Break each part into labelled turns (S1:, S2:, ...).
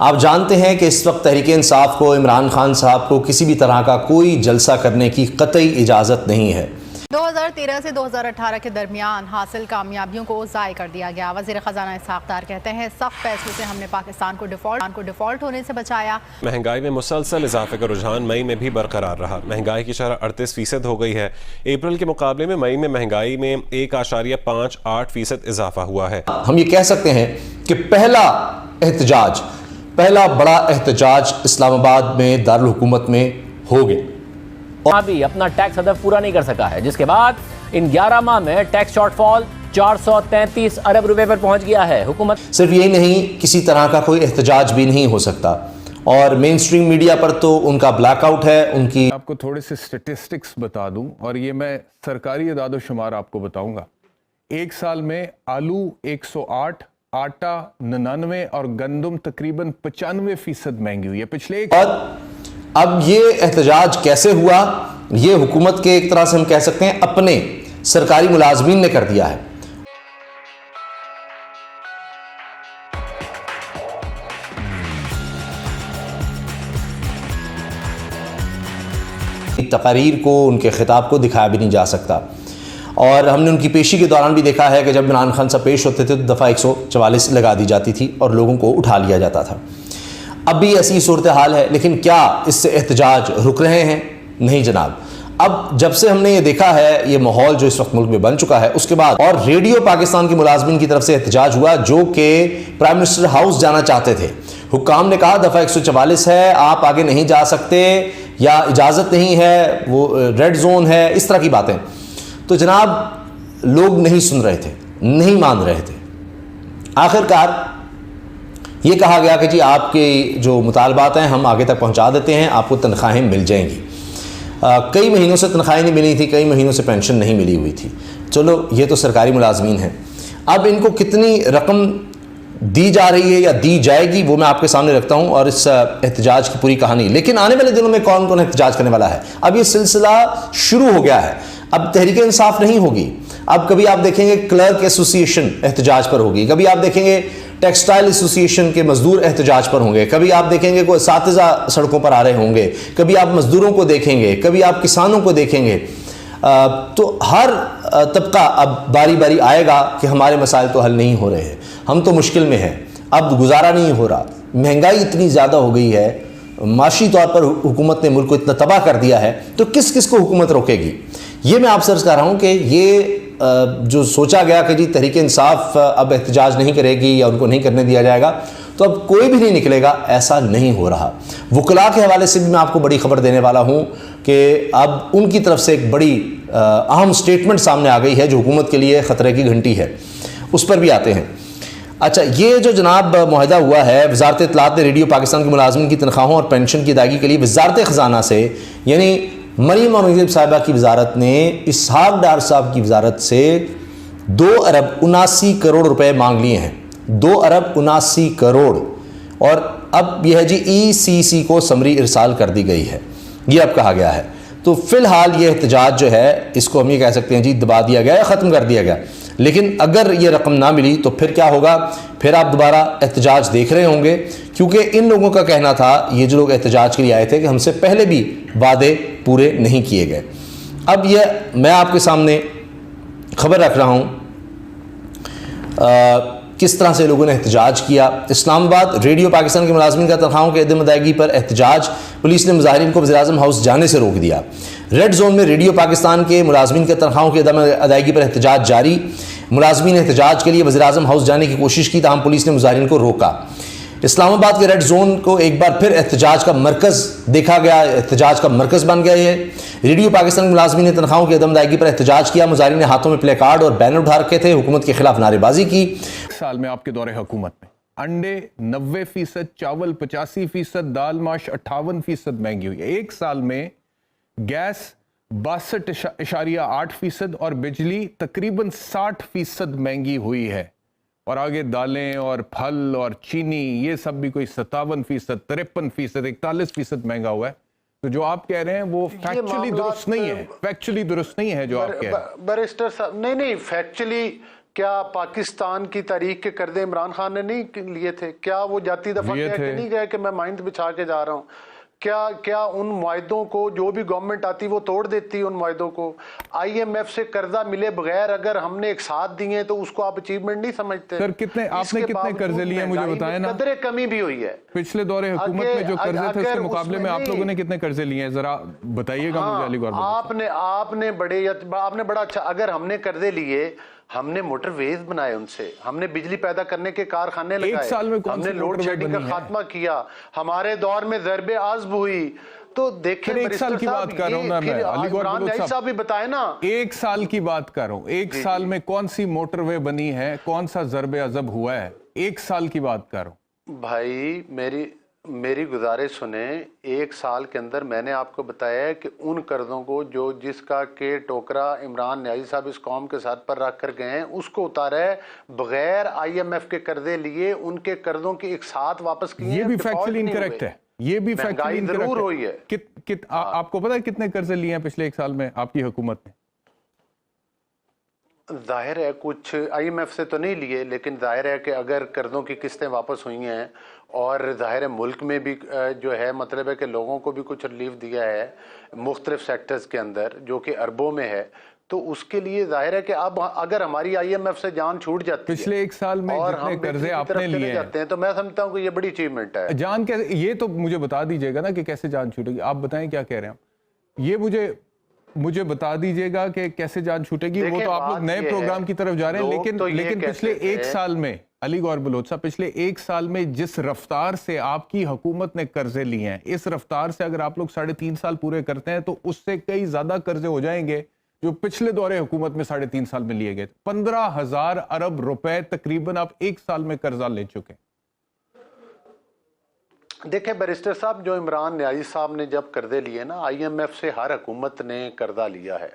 S1: आप जानते हैं कि इस वक्त तहरीक इंसाफ को, इमरान खान साहब को किसी भी तरह का कोई जलसा करने की कतई इजाज़त नहीं है।
S2: 2013 से 2018 के दरमियान हासिल कामयाबियों को ज़ाय कर दिया गया। वज़ीर ख़जाना इसहाक़ डार कहते हैं सख्त फैसले से हमने पाकिस्तान को डिफ़ॉल्ट होने से बचाया।
S3: महंगाई में मुसलसल इजाफे का रुझान मई में भी बरकरार रहा। महंगाई की शरह 38% हो गई है। अप्रैल के मुकाबले में मई में महंगाई में 1.58% इजाफा हुआ है।
S1: हम ये कह सकते हैं कि पहला बड़ा एहतजाज इस्लामाबाद में दारुल हुकूमत में हो गया।
S4: भी अपना टैक्स हदफ पूरा नहीं कर सका है, जिसके बाद इन 11 माह में टैक्स शॉर्टफॉल 433 अरब रुपए पर पहुंच गया है। हुकूमत
S1: सिर्फ यही नहीं, किसी तरह का कोई एहतजाज भी नहीं हो सकता और मेन स्ट्रीम मीडिया पर तो उनका ब्लैकआउट है। उनकी
S5: आपको थोड़े से स्टेटिस्टिक्स बता दूं और ये मैं सरकारी अदाद-ओ-शुमार आपको बताऊंगा। एक साल में आलू 108, आटा 99 और गंदम तकरीबन 95% महंगी हुई है पिछले एक।
S1: और अब ये एहतजाज कैसे हुआ? ये हुकूमत के एक तरह से हम कह सकते हैं अपने सरकारी मुलाजमीन ने कर दिया है। तकारीर को, उनके खिताब को दिखाया भी नहीं जा सकता और हमने उनकी पेशी के दौरान भी देखा है कि जब इमरान खान साहब पेश होते थे तो दफ़ा 144 लगा दी जाती थी और लोगों को उठा लिया जाता था। अब भी ऐसी सूरत हाल है, लेकिन क्या इससे एहतजाज रुक रहे हैं? नहीं जनाब। अब जब से हमने ये देखा है, ये माहौल जो इस वक्त मुल्क में बन चुका है, उसके बाद और रेडियो पाकिस्तान के मुलाजमीन की तरफ से एहतजाज हुआ जो कि प्राइम मिनिस्टर हाउस जाना चाहते थे। हुक्काम ने कहा दफ़ा 144 है, आप आगे नहीं जा सकते या इजाज़त नहीं है, वो रेड जोन है, इस तरह की बातें। तो जनाब लोग नहीं सुन रहे थे, नहीं मान रहे थे। आखिरकार ये कहा गया कि जी आपके जो मुतालबात हैं हम आगे तक पहुंचा देते हैं, आपको तनख्वाहें मिल जाएंगी। कई महीनों से तनख्वाहें नहीं मिली थी, कई महीनों से पेंशन नहीं मिली हुई थी। चलो ये तो सरकारी मुलाजमीन हैं। अब इनको कितनी रकम दी जा रही है या दी जाएगी वो मैं आपके सामने रखता हूं और इस एहतजाज की पूरी कहानी। लेकिन आने वाले दिनों में कौन कौन एहतजाज करने वाला है? अब ये सिलसिला शुरू हो गया है। अब तहरीक इंसाफ नहीं होगी, अब कभी आप देखेंगे क्लर्क एसोसिएशन एहतजाज पर होगी, कभी आप देखेंगे टेक्सटाइल एसोसिएशन के मजदूर एहतजाज पर होंगे, कभी आप देखेंगे कोई असातिज़ा सड़कों पर आ रहे होंगे, कभी आप मजदूरों को देखेंगे, कभी आप किसानों को देखेंगे। तो हर तबका अब बारी बारी आएगा कि हमारे मसाइल तो हल नहीं हो रहे हैं, हम तो मुश्किल में हैं, अब गुजारा नहीं हो रहा, महंगाई इतनी ज़्यादा हो गई है, माशी तौर पर हुकूमत ने मुल्क को इतना तबाह कर दिया है, तो किस किस को हुकूमत रोकेगी? ये मैं आपसे अर्ज़ कर रहा हूँ कि ये जो सोचा गया कि जी तहरीक इंसाफ अब एहतजाज नहीं करेगी या उनको नहीं करने दिया जाएगा, तो अब कोई भी नहीं निकलेगा, ऐसा नहीं हो रहा। वकला के हवाले से भी मैं आपको बड़ी खबर देने वाला हूँ कि अब उनकी तरफ से एक बड़ी अहम स्टेटमेंट सामने आ गई है जो हुकूमत के लिए ख़तरे की घंटी है। उस पर भी आते हैं। अच्छा, ये जो जनाब मुआहदा हुआ है, वज़ारत इत्तलात ने रेडियो पाकिस्तान के मुलाजमीन की तनख्वाहों और पेंशन की अदायगी के लिए वज़ारत ख़जाना से, यानी मरीम औरंगज़ेब साहिबा की वज़ारत ने इसहाक़ डार साहब की वज़ारत से 2 अरब 79 करोड़ रुपए मांग लिए हैं। 2 अरब 79 करोड़। और अब यह है जी ECC को समरी इरसाल कर दी गई है, ये अब कहा गया है। तो फ़िलहाल ये एहतजाज जो है इसको हम ये कह सकते हैं जी दबा दिया गया, ख़त्म कर दिया गया। लेकिन अगर ये रकम ना मिली तो फिर क्या होगा? फिर आप दोबारा एहतजाज देख रहे होंगे, क्योंकि इन लोगों का कहना था, ये जो लोग एहतजाज के लिए आए थे, कि हमसे पहले भी वादे पूरे नहीं किए गए। अब ये मैं आपके सामने खबर रख रहा हूँ किस तरह से लोगों ने एहतजाज किया। इस्लामाबाद रेडियो पाकिस्तान के मुलाजमीन का तनख्वाहों की अदम अदायगी पर एहतजाज, पुलिस ने मुजाहिरीन को वज़ीर-ए-आज़म हाउस जाने से रोक दिया। रेड जोन में रेडियो पाकिस्तान के मुलाजमीन के तनख्वाहों की अदम अदायगी पर एहतजाज जारी। मुलाजमीन एहतजाज के लिए वज़ीर-ए-आज़म हाउस जाने की कोशिश की, ताहम पुलिस ने मुजाहिरीन को रोका। इस्लामाबाद के रेड जोन को एक बार फिर एहतजाज का मरकज़ देखा गया, एहतजाज का मरकज़ बन गया है। रेडियो पाकिस्तान के मुलाजमीन ने तनख्वाहों की अदम अदायगी पर एहतजाज किया। मुजाहिरीन ने हाथों में प्ले कार्ड और बैनर उठा रखे थे, हुकूमत के खिलाफ नारेबाजी की।
S5: साल में आपके दौरे हुकूमत में अंडे 90%, चावल 85%, दाल माश 58% महंगी हुई है। एक साल में गैस 62.8% और बिजली तकरीबन 60% महंगी हुई है। और आगे दालें और फल और चीनी ये सब भी कोई 57%, 53%, 41% महंगा हुआ है। तो जो आप कह रहे हैं वो फैक्चुअली दुरुस्त नहीं है, फैक्चुअली दुरुस्त नहीं है जो आप कह रहे हैं।
S6: बैरिस्टर साहब, नहीं, फैक्चुअली क्या पाकिस्तान की तारीख के कर्जे इमरान खान ने नहीं लिए थे? क्या वो जाती दफा कह के नहीं गए कि मैं माइंद बिछा के जा रहा हूँ? क्या उन मुआहदों को जो भी गवर्नमेंट आती वो तोड़ देती? उन मुआहदों को IMF से कर्जा मिले बगैर अगर हमने एक साथ दिए तो उसको आप अचीवमेंट नहीं समझते?
S5: सर आपने कितने कर्जे लिए मुझे बताएं ना।
S6: कदरे कमी भी हुई है
S5: पिछले दौरे हुकूमत में जो कर्जे थे उसके मुकाबले में आप लोगों ने कितने कर्जे लिए हैं, जरा बताइएगा मुझे अली गौर।
S6: आपने बड़ा अच्छा, अगर हमने कर्जे लिए, हमने मोटरवेज बनाए उनसे, हमने बिजली पैदा करने के कारखाने लगाए,
S5: एक साल में
S6: हमने लोड शेडिंग का खात्मा किया, हमारे दौर में ज़रबे आज़्ब हुई। तो देखिए
S5: एक साल की बात कर रहा हूं मैं, अली गौर
S6: साहब भी बताए ना,
S5: एक साल की बात कर रहा हूं। एक साल में कौन सी मोटरवे बनी है, कौन सा ज़रबे अज़ब हुआ है? एक साल की बात कर रहा हूं
S6: भाई। मेरी गुजारिश सुने, एक साल के अंदर मैंने आपको बताया है कि उन कर्जों को जो जिसका के टोकरा इमरान न्याजी साहब इस कौम के साथ पर रख कर गए हैं उसको उतारा है, बगैर IMF के कर्जे लिए उनके कर्जों की एक साथ वापस किए।
S5: ये भी फैक्चुअली इनकरेक्ट है, ये भी फैक्चुअली
S6: जरूर हुई है।
S5: आपको पता है कितने कर्जे लिए हैं पिछले एक साल में आपकी हुकूमत ने?
S6: जाहिर है कुछ IMF से तो नहीं लिए, लेकिन जाहिर है कि अगर कर्जों की किस्तें वापस हुई हैं और जाहिर है मुल्क में भी जो है मतलब है कि लोगों को भी कुछ रिलीफ दिया है मुख्तलिफ सेक्टर्स के अंदर जो कि अरबों में है, तो उसके लिए जाहिर है कि अब अगर हमारी IMF से जान छूट जाती
S5: पिछले एक साल में
S6: और
S5: जितने
S6: हम
S5: कर्जे आपने लिए
S6: जाते हैं तो मैं समझता हूँ कि ये बड़ी अचीवमेंट है।
S5: जान कैसे, ये तो मुझे बता दीजिएगा ना कि कैसे जान छूटेगी। आप बताएं क्या कह रहे हैं, ये मुझे बता दीजिएगा कि कैसे जान छूटेगी। वो तो आप लोग नए प्रोग्राम की तरफ जा रहे हैं, लेकिन पिछले एक साल में अली गौर बलोच साहब, पिछले एक साल में जिस रफ्तार से आपकी हुकूमत ने कर्जे लिए हैं, इस रफ्तार से अगर आप लोग 3.5 साल पूरे करते हैं तो उससे कई ज्यादा कर्जे हो जाएंगे जो पिछले दौरे हुकूमत में 3.5 साल में लिए गए। 15,000 अरब रुपए तकरीबन आप एक साल में कर्जा ले चुके हैं।
S6: देखें बैरिस्टर साहब, जो इमरान न्याजी साहब ने जब कर्जे लिए ना, IMF से हर हुकूमत ने कर्जा लिया है।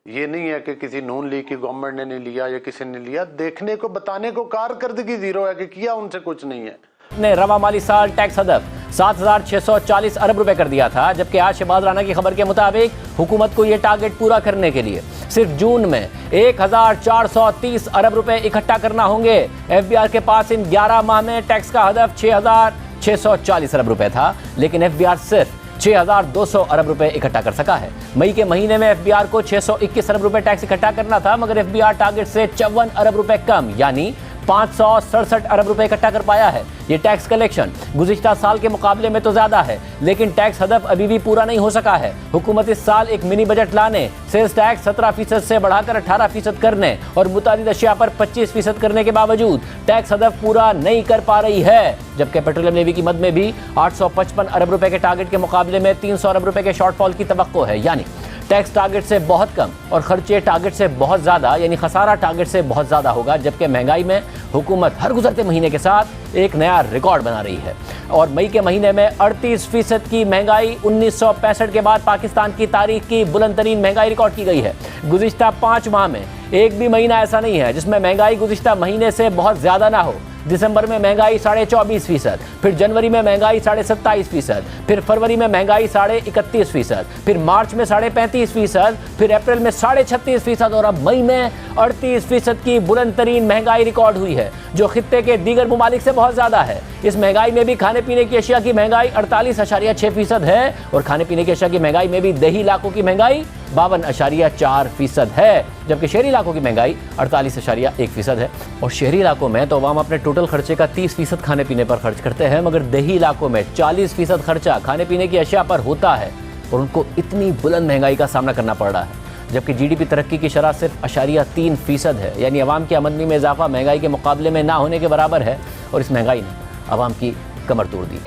S6: ये नहीं है कि किसी नून लीग की गवर्नमेंट ने नहीं लिया या किसी ने लिया। देखने को बताने को कारकर्दगी जीरो है कि किया उनसे कुछ नहीं है।
S4: ने रवा माली साल टैक्स हदफ 7,640 अरब रुपए कर दिया था, जबकि आज शहबाज राना की खबर के मुताबिक हुकूमत को यह टारगेट पूरा करने के लिए सिर्फ जून में 1,430 अरब रुपए इकट्ठा करना होंगे। FBR के पास इन 11 माह में टैक्स का हदफ 6,640 अरब रुपए था, लेकिन FBR सिर्फ 6,200 अरब रुपए इकट्ठा कर सका है। मई के महीने में FBR को 621 अरब रुपए टैक्स इकट्ठा करना था, मगर FBR टारगेट से 54 अरब रुपए कम यानी 567 अरब रुपए इकट्ठा कर पाया है। ये टैक्स कलेक्शन गुज़िश्ता साल के मुकाबले में तो ज्यादा है, लेकिन टैक्स हदफ अभी भी पूरा नहीं हो सका है। हुकूमत इस साल एक मिनी बजट लाने, सेल्स टैक्स 17% से बढ़ाकर 18% करने और मुतादिद अशिया पर 25% करने के बावजूद टैक्स हदफ पूरा नहीं कर पा रही है। जबकि पेट्रोलियम लेवी की मद में भी 855 अरब रुपए के टारगेट के मुकाबले में 300 अरब रुपए के शॉर्टफॉल की तवक्को है, यानी टैक्स टारगेट से बहुत कम और खर्चे टारगेट से बहुत ज्यादा, यानी खसारा टारगेट से बहुत ज्यादा होगा। जबकि महंगाई में हुकूमत हर गुजरते महीने के साथ एक नया रिकॉर्ड बना रही है और मई के महीने में 38% की महंगाई 1965 के बाद पाकिस्तान की तारीख की बुलंद तरीन महंगाई रिकॉर्ड की गई है। गुज़िश्ता 5 माह में एक भी महीना ऐसा नहीं है जिसमें महंगाई गुज़िश्ता महीने से बहुत ज्यादा ना हो। दिसंबर में महंगाई 24.5%, फिर जनवरी में महंगाई 27.5%, फिर फरवरी में महंगाई 31.5%, फिर मार्च में 35.5%, फिर अप्रैल में 36.5% और अब मई में 38% की बुलंद तरीन महंगाई रिकॉर्ड हुई है, जो खित्ते के दीगर ममालिक से बहुत ज्यादा है। इस महंगाई में भी खाने पीने की अशिया की महंगाई 48.6% है और खाने पीने की अशिया की महंगाई में भी देही इलाकों की महंगाई 52.4% है, जबकि शहरी इलाकों की महंगाई 48.1% है। और शहरी इलाकों में तो अवाम अपने टोटल खर्चे का 30% खाने पीने पर खर्च करते हैं, मगर देही इलाकों में 40% खर्चा खाने पीने की अशिया पर होता है और उनको इतनी बुलंद महंगाई का सामना करना पड़ रहा है। जबकि GDP तरक्की की शरह सिर्फ 0.3% है, यानी अवाम की आमदनी में इजाफा महंगाई के मुकाबले में ना होने के बराबर है और इस महंगाई ने अवाम की कमर तोड़ दी।